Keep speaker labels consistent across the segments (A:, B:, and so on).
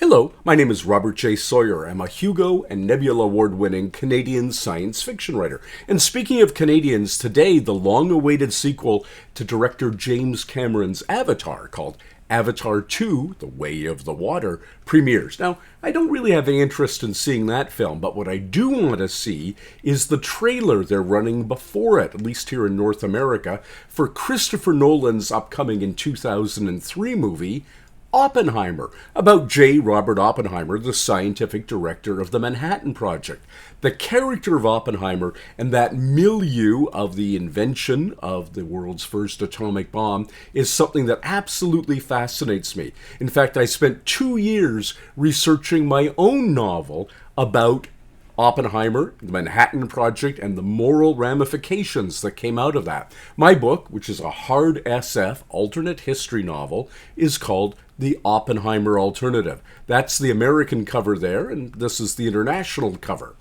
A: Hello, my name is Robert J. Sawyer. I'm a Hugo and Nebula Award-winning Canadian science fiction writer. And speaking of Canadians, today the long-awaited sequel to director James Cameron's Avatar, called Avatar 2, The Way of the Water, premieres. Now, I don't really have any interest in seeing that film, but what I do want to see is the trailer they're running before it, at least here in North America, for Christopher Nolan's upcoming in 2003 movie, Oppenheimer, about J. Robert Oppenheimer, the scientific director of the Manhattan Project. The character of Oppenheimer and that milieu of the invention of the world's first atomic bomb is something that absolutely fascinates me. In fact, I spent 2 years researching my own novel about Oppenheimer, the Manhattan Project, and the moral ramifications that came out of that. My book, which is a hard SF alternate history novel, is called The Oppenheimer Alternative. That's the American cover there, and this is the international cover.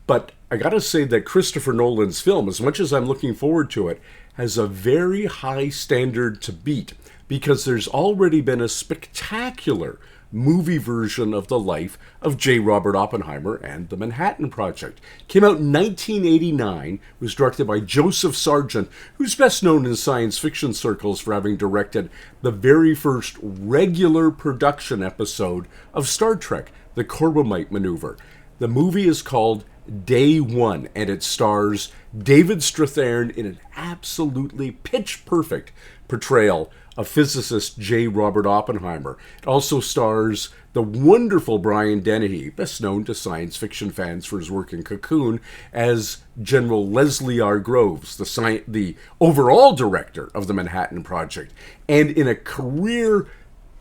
A: But I gotta say that Christopher Nolan's film, as much as I'm looking forward to it, has a very high standard to beat, because there's already been a spectacular movie version of the life of J. Robert Oppenheimer and the Manhattan Project. Came out in 1989, was directed by Joseph Sargent, who's best known in science fiction circles for having directed the very first regular production episode of Star Trek, The Corbomite Maneuver. The movie is called Day One, and it stars David Strathairn in an absolutely pitch-perfect portrayal of physicist J. Robert Oppenheimer. It also stars the wonderful Brian Dennehy, best known to science fiction fans for his work in Cocoon, as General Leslie R. Groves, the overall director of the Manhattan Project, and in a career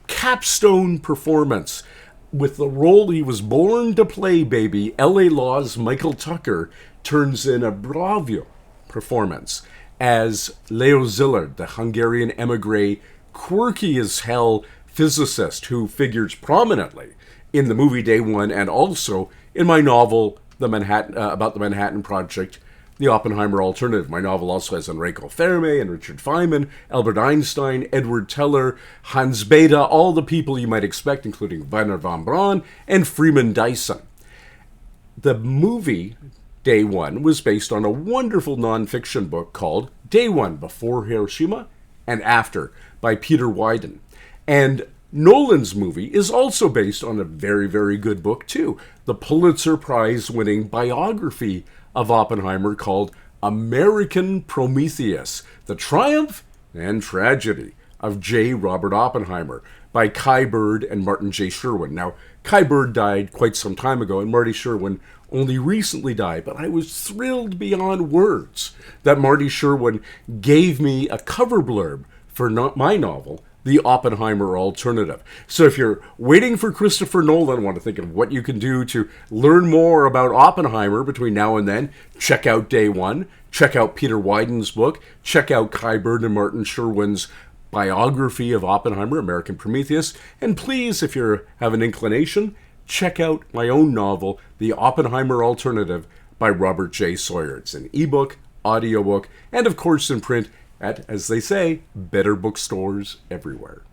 A: capstone performance with the role he was born to play, baby, L.A. Law's Michael Tucker turns in a bravio performance as Leo Szilard, the Hungarian emigre, quirky as hell physicist who figures prominently in the movie Day One and also in my novel about the Manhattan Project, The Oppenheimer Alternative. My novel also has Enrico Fermi and Richard Feynman, Albert Einstein, Edward Teller, Hans Bethe, all the people you might expect, including Wernher von Braun and Freeman Dyson. The movie Day One was based on a wonderful nonfiction book called Day One, Before Hiroshima and After by Peter Wyden. And Nolan's movie is also based on a very, very good book too, the Pulitzer Prize-winning biography of Oppenheimer called American Prometheus, The Triumph and Tragedy of J. Robert Oppenheimer by Kai Bird and Martin J. Sherwin. Now, Kai Bird died quite some time ago, and Marty Sherwin only recently died, but I was thrilled beyond words that Marty Sherwin gave me a cover blurb for my novel, The Oppenheimer Alternative. So if you're waiting for Christopher Nolan, want to think of what you can do to learn more about Oppenheimer between now and then, check out Day One, check out Peter Wyden's book, check out Kai Bird and Martin Sherwin's biography of Oppenheimer, American Prometheus, and please, if you have an inclination, check out my own novel, The Oppenheimer Alternative by Robert J. Sawyer. It's an ebook, audiobook, and of course in print at, as they say, better bookstores everywhere.